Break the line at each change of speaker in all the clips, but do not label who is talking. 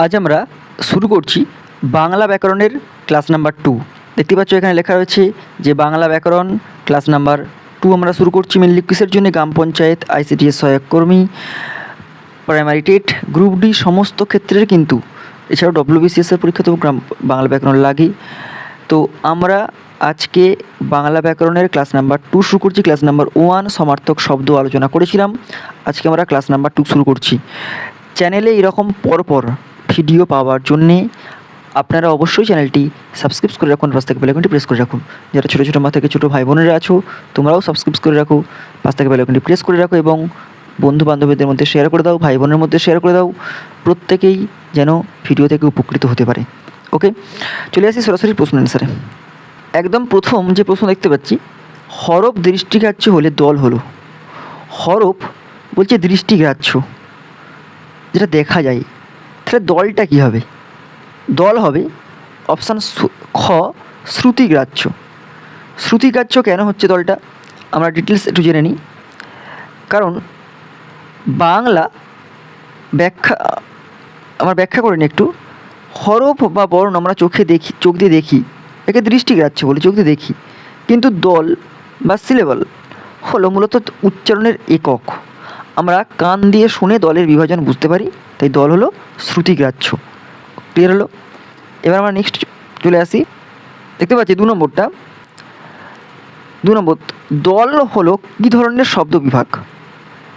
আজ আমরা শুরু করছি বাংলা ব্যাকরণের ক্লাস নাম্বার 2। দেখতে পাচ্ছ এখানে লেখা রয়েছে যে বাংলা ব্যাকরণ ক্লাস নাম্বার 2 আমরা শুরু করছি মেনলি কিসের জন্য? গ্রাম পঞ্চায়েত, আইসিডিএস সহায়ক কর্মী, প্রাইমারি টেট, গ্রুপ ডি সমস্ত ক্ষেত্রের কিন্তু, এছাড়াও ডব্লিউবিসিএসের পরীক্ষাতেও বাংলা ব্যাকরণ লাগে। তো আমরা আজকে বাংলা ব্যাকরণের ক্লাস নাম্বার 2 শুরু করছি। ক্লাস নাম্বার 1 সমার্থক শব্দ আলোচনা করেছিলাম, আজকে আমরা ক্লাস নাম্বার 2 শুরু করছি। চ্যানেলে এরকম পরপর ভিডিও পাওয়ার জন্যে আপনারা অবশ্যই চ্যানেলটি সাবস্ক্রাইব করে রাখুন, পাশ থেকে বেল আইকনটি প্রেস করে রাখুন। যারা ছোটো ছোটো মা থেকে ছোটো ভাই বোনেরা আছো তোমরাও সাবস্ক্রাইব করে রাখো, পাশ থেকে বেল আইকনটি প্রেস করে রাখো এবং বন্ধু বান্ধবীদের মধ্যে শেয়ার করে দাও, ভাই বোনের মধ্যে শেয়ার করে দাও, প্রত্যেকেই যেন ভিডিও থেকে উপকৃত হতে পারে। ওকে, চলে আসি সরাসরি প্রশ্ন অ্যান্সারে। একদম প্রথম যে প্রশ্ন দেখতে পাচ্ছি, হরফ দৃষ্টিগ্রাহ্য হলে দল হলো। হরফ বলছে দৃষ্টিগ্রাহ্য, যেটা দেখা যায়, তাহলে দলটা কী হবে? দল হবে অপশান খ শ্রুতিগ্রাহ্য। শ্রুতিগ্রাহ্য কেন হচ্ছে দলটা আমরা ডিটেলস একটু জেনে নিই। কারণ বাংলা ব্যাখ্যা করে নিই একটু। হরফ বা বর্ণ আমরা চোখ দিয়ে দেখি, একে দৃষ্টিগ্রাহ্য বলি, চোখ দিয়ে দেখি। কিন্তু দল বা সিলেবল হলো মূলত উচ্চারণের একক, আমরা কান দিয়ে শুনে দলের বিভাজন বুঝতে পারি, তাই দল হলো শ্রুতিগ্রাহ্য। ক্লিয়ার হলো? এবার আমরা নেক্সট চলে আসি। দেখতে পাচ্ছি 2 নম্বর দল হলো কী ধরনের শব্দ বিভাগ?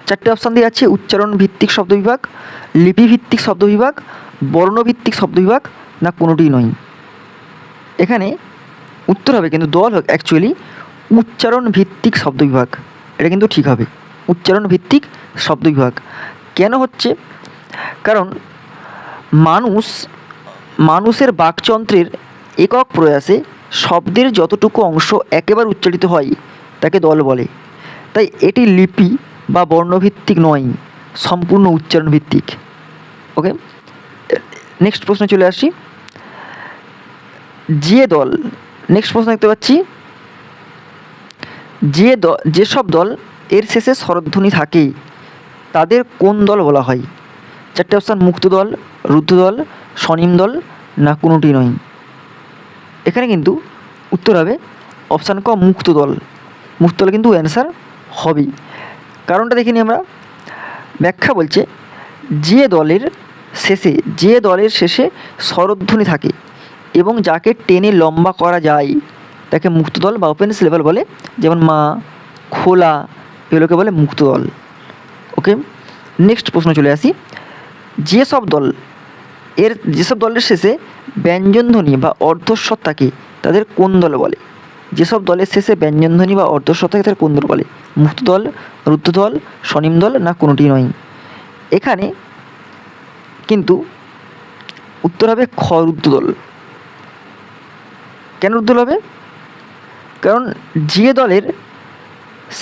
4টে অপশান দিয়ে আছে: উচ্চারণ ভিত্তিক শব্দ বিভাগ, লিপি ভিত্তিক শব্দ বিভাগ, বর্ণভিত্তিক শব্দ বিভাগ, না কোনোটিই নয়। এখানে উত্তর হবে কিন্তু দল অ্যাকচুয়ালি উচ্চারণ ভিত্তিক শব্দ বিভাগ, এটা কিন্তু ঠিক হবে, উচ্চারণ ভিত্তিক শব্দ বিভাগ। কেন হচ্ছে? কারণ মানুষের বাকযন্ত্রের একক প্রয়াসে শব্দের যতটুকু অংশ একেবারে উচ্চারিত হয় তাকে দল বলে, তাই এটি লিপি বা বর্ণভিত্তিক নয়, সম্পূর্ণ উচ্চারণ ভিত্তিক। ওকে, নেক্সট প্রশ্ন চলে আসি। যে দল, নেক্সট প্রশ্ন দেখতে পাচ্ছি, যেসব দল এর শেষে স্বরধ্বনি থাকে তাদের কোন দল বলা হয়? 4টে অপশান: মুক্ত দল, রুদ্ধ দল, স্বনিম দল, না কোনোটি নয়। এখানে কিন্তু উত্তর হবে অপশান ক মুক্ত দল। মুক্ত দল কিন্তু অ্যান্সার হবেই। কারণটা দেখে নিই আমরা। ব্যাখ্যা বলছে যে দলের শেষে স্বরধ্বনি থাকে এবং যাকে টেনে লম্বা করা যায় তাকে মুক্ত দল বা ওপেন সিলেবল বলে, যেমন মা, খোলা, এগুলোকে বলে মুক্ত দল। ওকে, নেক্সট প্রশ্ন চলে আসি। যেসব দলের শেষে ব্যঞ্জনধ্বনি বা অর্ধস্বর থাকে তাদের কোন দল বলে? যেসব দলের শেষে ব্যঞ্জনধ্বনি বা অর্ধস্বর থাকে তাদের কোন দল বলে? মুক্ত দল, রুদ্ধ দল, স্বনিম দল, না কোনোটি নয়। এখানে কিন্তু উত্তর হবে খ রুদ্ধ দল। কেন রুদ্ধ দল হবে? কারণ যে দলের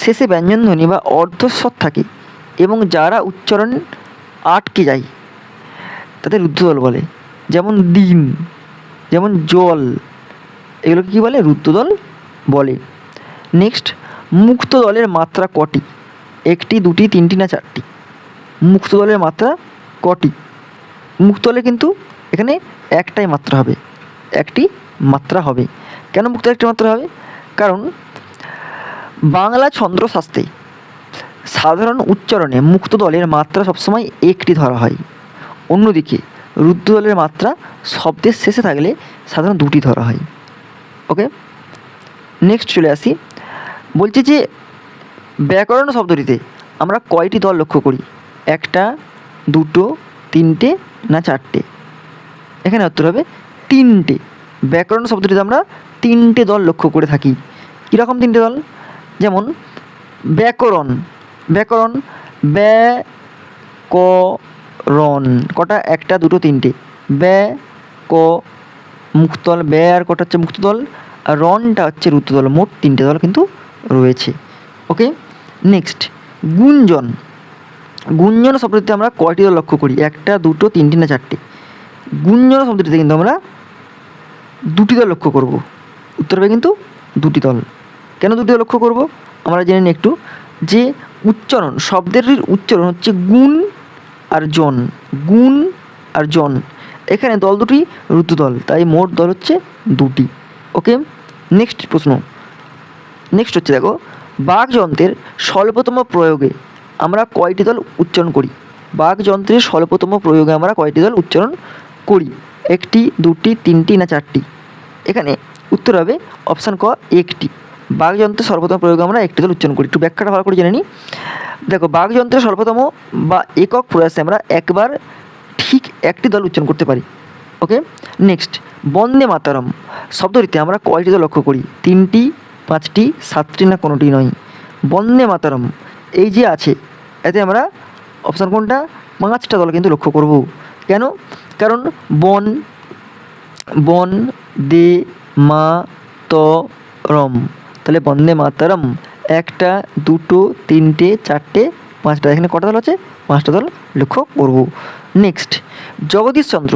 শেষে ব্যঞ্জনধ্বনি বা অর্ধস্বর থাকে এবং যারা উচ্চারণ আটকে যায় তাদের রুদ্ধ দল বলে, যেমন দিন, যেমন জল, এগুলোকে কী বলে? রুদ্ধ দল বলে। নেক্সট, মুক্ত দলের মাত্রা কটি? 1টি, 2টি, 3টি, না 4টি? মুক্ত দলের মাত্রা কটি? মুক্ত দলে কিন্তু এখানে একটাই মাত্রা হবে, একটি মাত্রা হবে। কেন মুক্ত একটি মাত্রা হবে? কারণ বাংলা ছন্দ্রশাস্ত্রে সাধারণ উচ্চারণে মুক্ত দলের মাত্রা সবসময় 1টি ধরা হয়, অন্যদিকে রুদ্ধ দলের মাত্রা শব্দের শেষে থাকলে সাধারণত 2টি ধরা হয়। ওকে, নেক্সট চলে আসি। বলছি যে ব্যাকরণ শব্দটিতে আমরা কয়টি দল লক্ষ্য করি? 1টা, 2টো, 3টে, না 4টে? এখানে উত্তর হবে 3টে। ব্যাকরণ শব্দটিতে আমরা 3টে দল লক্ষ্য করে থাকি। কীরকম 3টে দল? যেমন ব্যাকরণ, ব্যাকরণ কটা? 1টা, 2টো, 3টে। মুক্ত দল, আর কটা হচ্ছে মুক্ত দল, আর রনটা হচ্ছে রুদ্ধ দল। মোট 3টে দল কিন্তু রয়েছে। ওকে, নেক্সট গুঞ্জন শব্দটিতে আমরা কয়টি দল লক্ষ্য করি? 1টা, 2টো, 3টে, না 4টে? গুঞ্জন শব্দটিতে কিন্তু আমরা 2টি দল লক্ষ্য করব। উত্তর হবে কিন্তু 2টি দল। কেন 2টি দল লক্ষ্য করব আমরা জেনে নিই একটু। যে উচ্চারণ, শব্দের উচ্চারণ হচ্ছে গুণ আর জন, গুণ আর জন। এখানে দল দুটি রুদ্রদল, তাই মোট দল হচ্ছে দুটি। ওকে, নেক্সট প্রশ্ন। নেক্সট হচ্ছে দেখো, বাকযন্ত্রের স্বল্পতম প্রয়োগে আমরা কয়টি দল উচ্চারণ করি? বাকযন্ত্রের স্বল্পতম প্রয়োগে আমরা কয়টি দল উচ্চারণ করি? একটি, দুটি, তিনটি না চারটি? এখানে উত্তর হবে অপশান ক, একটি। বাকযন্ত্রের সর্বপ্রথম প্রয়োগে আমরা একটি দল উচ্চারণ করি। একটু ব্যাখ্যাটা ভালো করে জেনে নিই। দেখো, বাকযন্ত্রের সর্বপ্রথম বা একক প্রয়াসে আমরা একবার ঠিক একটি দল উচ্চারণ করতে পারি। ওকে, নেক্সট, বন্দে মাতরম শব্দটিতে আমরা কয়টি দল লক্ষ্য করি? তিনটি, পাঁচটি, সাতটি না কোনোটি নয়? বন্দে মাতরম এই যে আছে, এতে আমরা অপশান কোনটা? পাঁচটা দল কিন্তু লক্ষ্য করব। কেন? কারণ বন, বন দে মা ত রম, তাহলে বন্দে মাতরম একটা, দুটো, তিনটে, চারটে, পাঁচটা। এখানে কটা দল আছে? পাঁচটা দল লক্ষ্য করব। নেক্সট, জগদীশচন্দ্র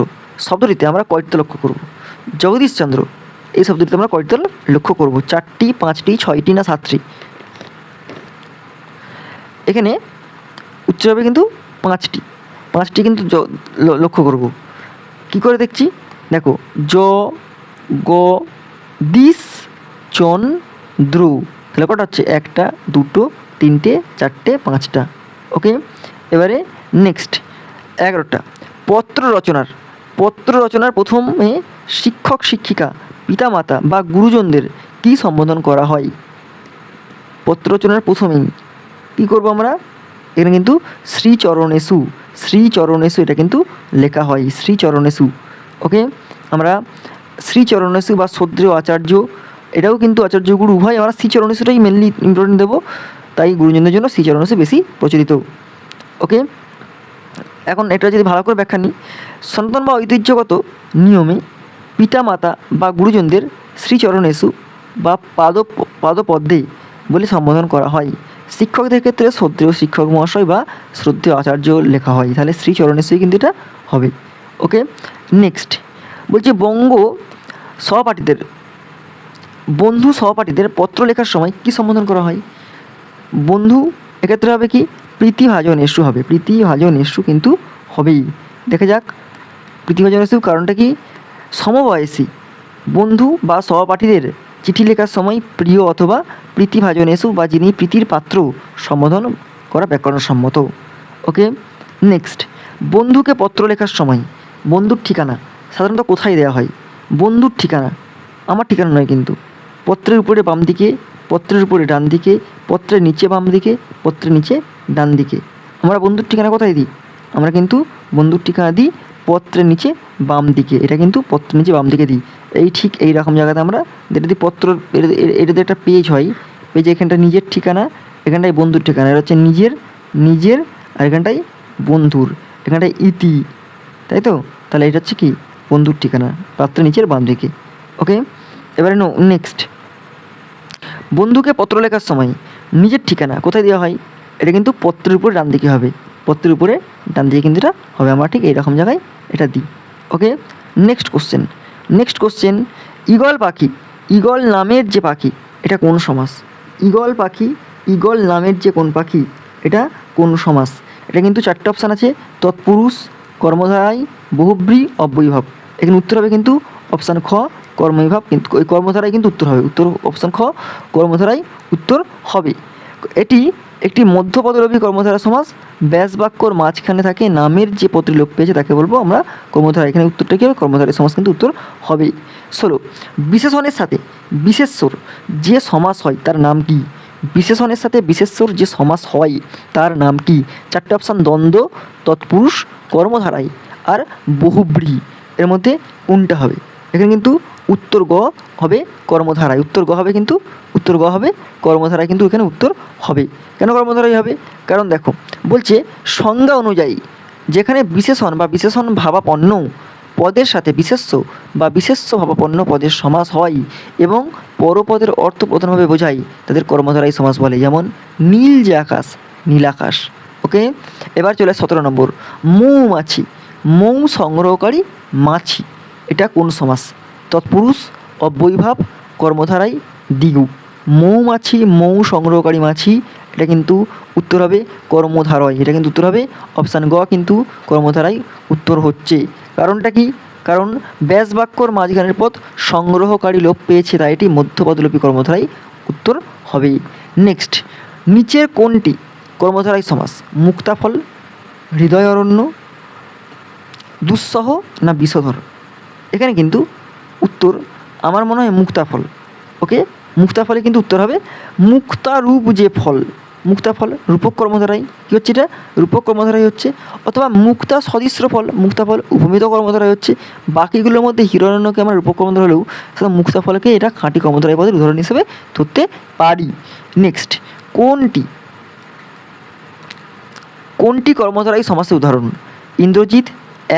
শব্দটিতে আমরা কয়টি দল লক্ষ্য করব? জগদীশচন্দ্র এই শব্দটিতে আমরা কয়টি দল লক্ষ্য করব? চারটি, পাঁচটি, ছয়টি না সাতটি? এখানে উচ্চারণ হবে কিন্তু পাঁচটি। পাঁচটি কিন্তু লক্ষ্য করব। কি করে দেখছি? দেখো, জ গ দিস চন দ্রু, তাহলে কটা হচ্ছে? একটা, দুটো, তিনটে, চারটে, পাঁচটা। ওকে, এবারে নেক্সট 11টা। পত্র রচনার প্রথমে শিক্ষক শিক্ষিকা, পিতামাতা বা গুরুজনদের কী সম্বোধন করা হয়? পত্র রচনার প্রথমেই কী করবো আমরা? এখানে কিন্তু শ্রীচরণেষু, শ্রীচরণেষু এটা কিন্তু লেখা হয়, শ্রীচরণেষু। ওকে, আমরা শ্রীচরণেষু বা শ্রদ্ধেয় আচার্য, এটাও কিন্তু আচার্য গুরু উভয়, আমরা শ্রীচরণেষুটাই মেনলি ইম্পর্টেন্ট দেবো, তাই গুরুজনদের জন্য শ্রীচরণেষু বেশি প্রচলিত। ওকে, এখন এটা যদি ভালো করে ব্যাখ্যা নিই, সনাতন বা ঐতিহ্যগত নিয়মে পিতামাতা বা গুরুজনদের শ্রীচরণেষু বা পাদপদ্মে বলে সম্বোধন করা হয়। শিক্ষকদের ক্ষেত্রে শ্রদ্ধেয় শিক্ষক মহাশয় বা শ্রদ্ধেয় আচার্য লেখা হয়, তাহলে শ্রীচরণেষুই কিন্তু এটা হবে। ওকে, নেক্সট বলছি, বন্ধু সহপাঠীদের পত্র লেখার সময় কি সম্বোধন করা হয়? বন্ধু এক্ষেত্রে হবে কি? প্রীতিভাজন এসু হবে, প্রীতিভাজন এসু কিন্তু হবেই। দেখা যাক প্রীতিভাজন এসু কারণটা কি? সমবয়সী বন্ধু বা সহপাঠীদের চিঠি লেখার সময় প্রিয় অথবা প্রীতিভাজন এসু বা যিনি প্রীতির পাত্র সম্বোধন করা ব্যাকরণসম্মত। ওকে, নেক্সট, বন্ধুকে পত্র লেখার সময় বন্ধুর ঠিকানা সাধারণত কোথায় দেওয়া হয়? বন্ধুর ঠিকানা আমার ঠিকানা নয় কিন্তু, পত্রের উপরে বাম দিকে, পত্রের উপরে ডান দিকে, পত্রের নিচে বাম দিকে, পত্রের নিচে ডান দিকে। আমরা বন্ধুর ঠিকানা কোথায় দিই? আমরা কিন্তু বন্ধুর ঠিকানা দিই পত্রের নিচে বাম দিকে, এটা কিন্তু পত্রের নিচে বাম দিকে দিই। এই ঠিক এই রকম জায়গাতে আমরা যেটা দিই পত্র, এটাতে একটা পেজ হয়, পেজে এখানটা নিজের ঠিকানা, এখানটায় বন্ধুর ঠিকানা, এটা হচ্ছে নিজের, আর এখানটায় বন্ধুর, এখানটায় ইতি, তাই তো? তাহলে এটা হচ্ছে কি? বন্ধুর ঠিকানা, পত্রের নিচের বাম দিকে। ওকে, এবারে নেক্সট, বন্ধুকে পত্র লেখার সময় নিজের ঠিকানা কোথায় দেওয়া হয়? এটা কিন্তু পত্রের উপরে ডান দিকে হবে, পত্রের উপরে ডান দিকে কিন্তু এটা হবে, আমরা ঠিক এইরকম জায়গায় এটা দিই। ওকে, নেক্সট কোশ্চেন, ঈগল পাখি, ঈগল নামের যে পাখি এটা কোন সমাস? ঈগল পাখি, ঈগল নামের যে কোন পাখি এটা কোন সমাস? এটা কিন্তু চারটে অপশান আছে, তৎপুরুষ, কর্মধারায়, বহুব্রী, অব্যয়ীভাব। এখানে উত্তর হবে কিন্তু অপশান খ, কর্মবিভাব। কিন্তু ওই কর্মধারায় কিন্তু উত্তর হবে, উত্তর অপশান খ, কর্মধারায় উত্তর হবে। এটি একটি মধ্যপদলোপী কর্মধারা সমাস, ব্যাস বাক্যর মাঝখানে থাকে নামের যে প্রতিলোপ পেয়েছে তাকে বলবো আমরা কর্মধারা। এখানে উত্তরটা কী হবে? কর্মধারী সমাস কিন্তু উত্তর হবে। 16, বিশেষণের সাথে বিশেষ্যর যে সমাস হয় তার নাম কি? বিশেষণের সাথে বিশেষ্যর যে সমাস হয় তার নাম কি? চারটে অপশান, দ্বন্দ্ব, তৎপুরুষ, কর্মধারায় আর বহুব্রী। এর মধ্যে কোনটা হবে? এখানে কিন্তু উত্তর গ হবে কর্মধারায়, উত্তর গ হবে কিন্তু উত্তর গ হবে কর্মধারায়, কিন্তু এখানে উত্তর হবে। কেন কর্মধারায় হবে? কারণ দেখো বলছে সংজ্ঞা অনুযায়ী যেখানে বিশেষণ বা বিশেষণ ভাবাপন্ন পদের সাথে বিশেষ্য বা বিশেষ্য ভাবাপন্ন পদের সমাস হয় এবং পরপদের অর্থ প্রধানভাবে বোঝায় তাদের কর্মধারায় সমাস বলে। যেমন নীল যে আকাশ, নীল আকাশ। ওকে, এবার চলে 17 নম্বর, মৌমাছি, মৌ সংগ্রহকারী মাছি, এটা কোন সমাস? তৎপুরুষ, অব্যয়ীভাব, কর্মধারায়, দ্বিগু। মৌমাছি, মৌ সংগ্রহকারী মাছি, এটা কিন্তু উত্তর হবে কর্মধারয়। এটা কিন্তু উত্তর হবে অপশান গ, কিন্তু কর্মধারায় উত্তর হচ্ছে। কারণটা কি? কারণ ব্যাস বাক্যর মাঝখানের পদ সংগ্রহকারী লোপ পেয়েছে, তাই এটি মধ্যপদলোপী কর্মধারায় উত্তর হবে। নেক্সট, নিচের কোনটি কর্মধারায় সমাস? মুক্তাফল, হৃদয় অরণ্য, দুঃসহ না বিষধর? এখানে কিন্তু উত্তর আমার মনে হয় মুক্তাফল। ওকে, মুক্তাফলে কিন্তু উত্তর হবে মুক্তারূপ যে ফল, মুক্তাফল রূপক কর্মধারায় কী হচ্ছে? এটা রূপক কর্মধারায় হচ্ছে। অথবা মুক্তা সদৃশ্য ফল, মুক্তাফল উপমিত কর্মধারায় হচ্ছে। বাকিগুলোর মধ্যে হিরণ্যকে আমরা রূপক কর্মধারা হলেও সেটা মুক্তাফলকে এটা খাঁটি কর্মধারায় পদের উদাহরণ হিসেবে ধরতে পারি। নেক্সট, কোনটি কর্মধারায় সমাসের উদাহরণ? ইন্দ্রজিৎ,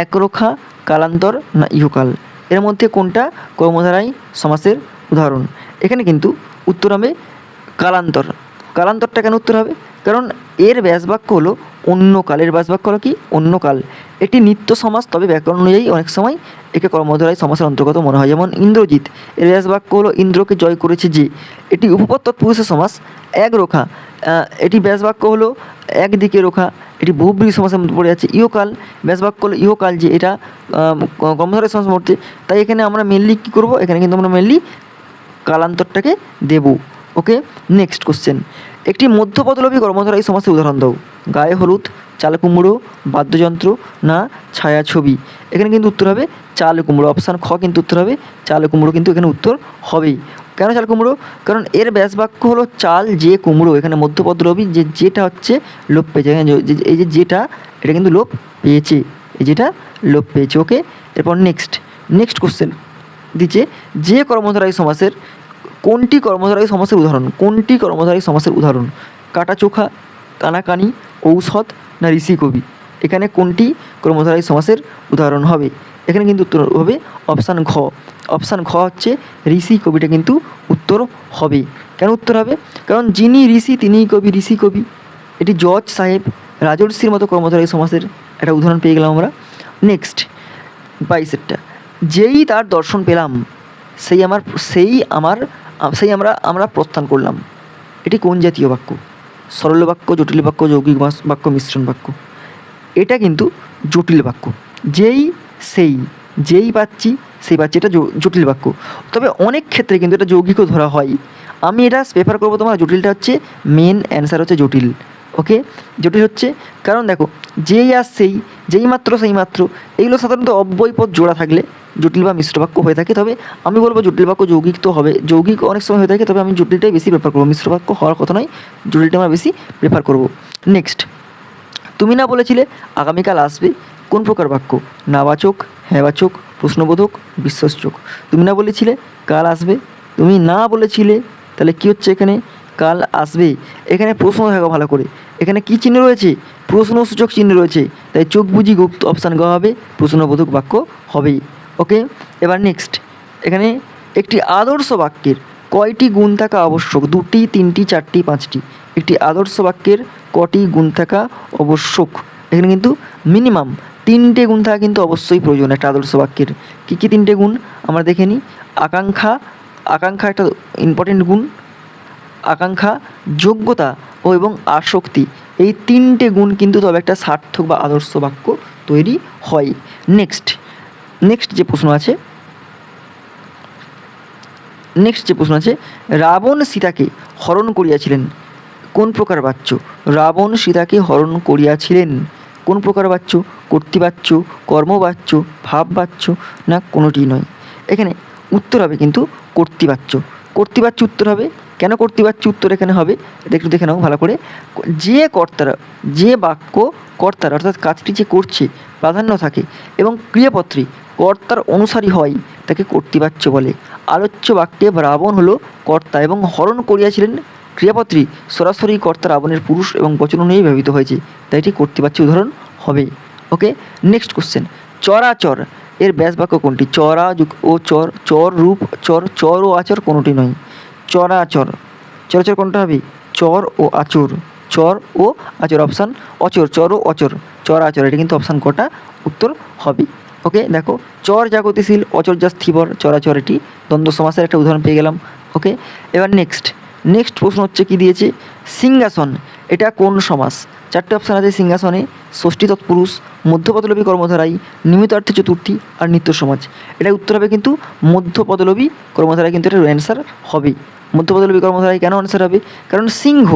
একরোখা, কালান্তর না ইহকাল? এর মধ্যে কোনটা কর্মধারায় সমাসের উদাহরণ? এখানে কিন্তু উত্তর হবে কালান্তর। কালান্তরটা কেন উত্তর হবে? কারণ এর ব্যাসবাক্য হলো অন্য কাল। এর ব্যাসবাক্য হলো কি? অন্য কাল। এটি নিত্য সমাস, তবে ব্যাকরণ অনুযায়ী অনেক সময় একে কর্মধারায় সমাসের অন্তর্গত মনে হয়। যেমন ইন্দ্রজিৎ, এর ব্যাসবাক্য হলো ইন্দ্রকে জয় করেছে যে। এটি উপপদ তৎপুরুষের সমাস। একরোখা, এটি ব্যাসবাক্য হলো একদিকে রোখা, এটি বহুব্রীহি সমাসের মধ্যে পড়ে যাচ্ছে। ইহকাল, ব্যাসবাক্য হলো ইহকাল যে, এটা কর্মধারায় সমাস পড়ছে। তাই এখানে আমরা মেনলি কী করবো? এখানে কিন্তু আমরা মেনলি কালান্তরটাকে দেব। ওকে, নেক্সট কোশ্চেন, একটি মধ্যপদলোপী কর্মধারায় সমাসের উদাহরণ দাও। গায়ে হলুদ, চাল কুমড়ো, বাদ্যযন্ত্র না ছায়াছবি? এখানে কিন্তু উত্তর হবে চাল কুমড়ো। অপশান খ কিন্তু উত্তর হবে চাল কুমড়ো, কিন্তু এখানে উত্তর হবেই। কেন চাল কুমড়ো? কারণ এর ব্যাসবাক্য হলো চাল যে কুমড়ো। এখানে মধ্যপদলোপী যে যেটা হচ্ছে লোপ পেয়েছে। এখানে এই যে যেটা, এটা কিন্তু লোপ পেয়েছে, এই যেটা লোপ পেয়েছে। ওকে, এরপর নেক্সট কোশ্চেন দিচ্ছে, যে কর্মধারায় সমাসের কোনটি কর্মধারায় সমাসের উদাহরণ? কোনটি কর্মধারায় সমাসের উদাহরণ? কাটাচোখা, কানাকানি, ঔষধ না ঋষিকবি? এখানে কোনটি কর্মধারায় সমাসের উদাহরণ হবে? এখানে কিন্তু উত্তর হবে অপশান ঘ। অপশান ঘ হচ্ছে ঋষি কবিটা কিন্তু উত্তর হবে। কেন উত্তর হবে? কারণ যিনি ঋষি তিনিই কবি, ঋষি কবি। এটি জজ সাহেব, রাজর্ষির মতো কর্মধারায় সমাসের একটা উদাহরণ পেয়ে গেলাম আমরা। নেক্সট 22 যেই তার দর্শন পেলাম আমরা প্রস্থান করলাম। এটি কোন জাতীয় বাক্য? সরল বাক্য, জটিল বাক্য, যৌগিক বাক্য, মিশ্রণ বাক্য? এটা কিন্তু জটিল বাক্য। যেই পাচ্ছি এটা জটিল বাক্য। তবে অনেক ক্ষেত্রে কিন্তু এটা যৌগিকও ধরা হয়। আমি এটা প্রেফার করবো তোমার জটিলটা হচ্ছে মেন অ্যান্সার হচ্ছে জটিল। ওকে, জটিল হচ্ছে কারণ দেখো, যেই আর যেই মাত্র সেই মাত্র, এইগুলো সাধারণত অব্যয়পদ জোড়া থাকলে জটিল বা মিশ্র বাক্য হয়ে থাকে। তবে আমি বলবো জটিল বাক্য যৌগিক তো হবে, যৌগিক অনেক সময় হয়ে থাকে, তবে আমি জটিলটাই বেশি প্রেফার করবো। মিশ্র বাক্য হওয়ার কথা নয়, জটিলটা আমরা বেশি প্রেফার করবো। নেক্সট, তুমি না বলেছিলে আগামীকাল আসবে? কোন প্রকার বাক্য? নাবাচক, হ্যাঁবাচক, প্রশ্নবোধক, বিশ্বাসযোগ? তুমি না বলেছিলে কাল আসবে, তুমি না বলেছিলে, তাহলে কী হচ্ছে এখানে? কাল আসবে। এখানে প্রশ্ন থাকা ভালো করে, এখানে কী চিহ্ন রয়েছে? প্রশ্নসূচক চিহ্ন রয়েছে, তাই চোখ বুঝি গুপ্ত অপশান গ হবে, প্রশ্নবোধক বাক্য হবেই। ওকে, এবার নেক্সট, এখানে একটি আদর্শ বাক্যের কয়টি গুণ থাকা আবশ্যক? 2টি, 3টি, 4টি, 5টি? একটি আদর্শ বাক্যের কটি গুণ থাকা আবশ্যক? এখানে কিন্তু মিনিমাম 3টে গুণ থাকা কিন্তু অবশ্যই প্রয়োজন একটা আদর্শ বাক্যের। কী কী 3টে গুণ আমরা দেখে নিই। আকাঙ্ক্ষা একটা ইম্পর্টেন্ট গুণ। আকাঙ্ক্ষা, যোগ্যতা এবং আসক্তি, এই 3টে গুণ কিন্তু তবে একটা সার্থক বা আদর্শ বাক্য তৈরি হয়। নেক্সট যে প্রশ্ন আছে, রাবণ সীতাকে হরণ করিয়াছিলেন কোন প্রকার বাচ্য? রাবণ সীতাকে হরণ করিয়াছিলেন কোন প্রকার বাচ্য? কর্তৃবাচ্য, কর্মবাচ্য, ভাববাচ্য না কোনোটি নয়? এখানে উত্তর হবে কিন্তু কর্তৃবাচ্য। কর্তৃবাচ্য উত্তর হবে। কেন কর্তৃবাচ্য উত্তর এখানে হবে একটু দেখে নাও ভালো করে। যে বাক্য কর্তার অর্থাৎ কাজটি যে করছে প্রাধান্য থাকে এবং ক্রিয়াপত্রী কর্তার অনুসারী হয় তাকে কর্তৃবাচ্য বলে। আলোচ্য বাক্যে রাবণ হলো কর্তা এবং হরণ করিয়াছিলেন ক্রিয়াপত্রী সরাসরি কর্তা রাবণের পুরুষ এবং বচন অনুযায়ী ব্যবহৃত হয়েছে, তাই এটি কর্তৃবাচ্য উদাহরণ হবে। ওকে, নেক্সট কোশ্চেন, চরাচর এর ব্যাস বাক্য কোনটি? চরা ও চর রূপ চর ও আচর কোনোটি নয়। চরাচর কোনটা হবে? চর ও আচর, অপশান অচর, চর ও অচর, চরাচর, এটা কিন্তু অপশান কটা উত্তর হবে। ওকে, দেখো, চর যা গতিশীল, অচর যা স্থিবর, চরাচর এটি দ্বন্দ্ব সমাসের একটা উদাহরণ পেয়ে গেলাম। ওকে, এবার নেক্সট প্রশ্ন হচ্ছে কি দিয়েছে, সিংহাসন এটা কোন সমাস? 4টে অপশান আছে সিংহাসনে, ষষ্ঠী তৎপুরুষ, মধ্যপদলোপী কর্মধারায়, নিমিত্তার্থে চতুর্থী আর নিত্য সমাজ। এটা উত্তর হবে কিন্তু মধ্যপদলোপী কর্মধারায়, কিন্তু এটা অ্যান্সার হবে। মধ্যপদলোপী কর্মধারায় কেন অ্যান্সার হবে? কারণ সিংহ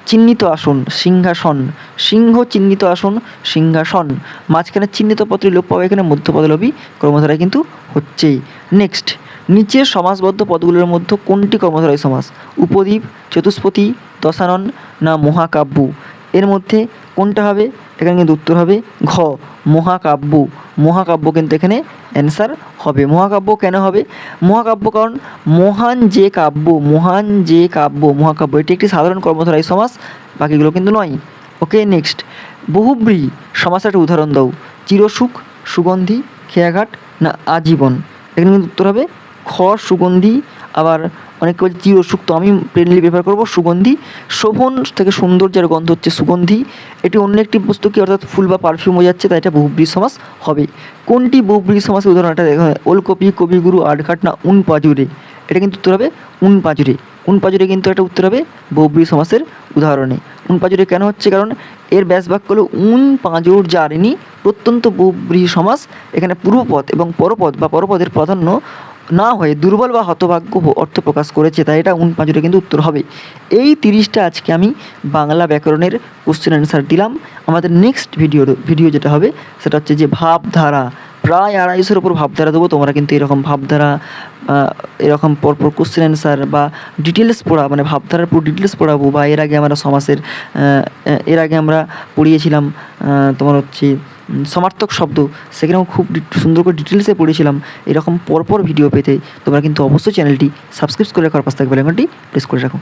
চিহ্নিত আসন সিংহাসন, সিংহ চিহ্নিত আসন সিংহাসন, মাঝখানে চিহ্নিত পত্রে লোপ পাবে, এখানে মধ্যপদলোপী কর্মধারায় কিন্তু হচ্ছেই। নেক্সট, নিচের সমাসবদ্ধ পদগুলোর মধ্যে কোনটি কর্মধারয় সমাস? উপদ্বীপ, চতুষ্পদী, দশানন না মহাকাব্য? এর মধ্যে কোনটা হবে? এখানে কিন্তু উত্তর হবে ঘ, মহাকাব্য। মহাকাব্য কিন্তু এখানে অ্যান্সার হবে। মহাকাব্য কেন হবে? মহাকাব্য কারণ মহান যে কাব্য, মহান যে কাব্য, মহাকাব্য এটি একটি সাধারণ কর্মধারয় সমাস, বাকিগুলো কিন্তু নয়। ওকে, নেক্সট, বহুব্রীহি সমাসের একটা উদাহরণ দাও। চিরসুখ, সুগন্ধি, খেয়াঘাট না আজীবন? এখানে কিন্তু উত্তর হবে খ, সুগন্ধি। আবার অনেকে বলছে চিরসুখ, তো আমি প্লেনলি প্রেফার করবো সুগন্ধি। শোভন থেকে সৌন্দর্যের গন্ধ হচ্ছে সুগন্ধি। এটি অন্য একটি বস্তু কি, অর্থাৎ ফুল বা পারফিউম হয়ে যাচ্ছে, তাই এটা বহুব্রীহি সমাস হবে। কোনটি বহুব্রীহি সমাসের উদাহরণ? এটা দেখো, ওলকপি, কবিগুরু, আটঘাট না উন পাজুরে? এটা কিন্তু উত্তর হবে উন পাজুরে। উন পাজুরে কিন্তু একটা উত্তর হবে বহুব্রীহি সমাসের উদাহরণে। উন পাজুরে কেন হচ্ছে? কারণ এর ব্যাসবাক্য হলো উন পাঁজর জারিনি, প্রত্যন্ত বহুব্রীহি সমাস। এখানে পূর্বপদ এবং পরপদ বা পরপদের প্রাধান্য না হয়ে দুর্বল বা হতভাগ্য অর্থ প্রকাশ করেছে, তাই এটা উন পাঁজরে কিন্তু উত্তর হবে। এই 30টা আজকে আমি বাংলা ব্যাকরণের কোশ্চেন অ্যান্সার দিলাম। আমাদের নেক্সট ভিডিও যেটা হবে সেটা হচ্ছে যে ভাবধারা, প্রায় 250-এর উপর ভাবধারা দেবো। তোমরা কিন্তু এরকম ভাবধারা, এরকম পরপর কোশ্চেন অ্যান্সার বা ডিটেলস পড়া, মানে ভাবধারার পুরো ডিটেলস পড়াবো। বা এর আগে আমরা সমাসের এর আগে আমরা পড়িয়েছিলাম তোমার হচ্ছে সমার্থক শব্দ, সেখানেও খুব সুন্দর করে ডিটেলসে পড়েছিলাম। এরকম পরপর ভিডিও পেতে তোমরা কিন্তু অবশ্যই চ্যানেলটি সাবস্ক্রাইব করে রাখার পাশে থাকবে বেল আইকনটি প্রেস করে রাখো।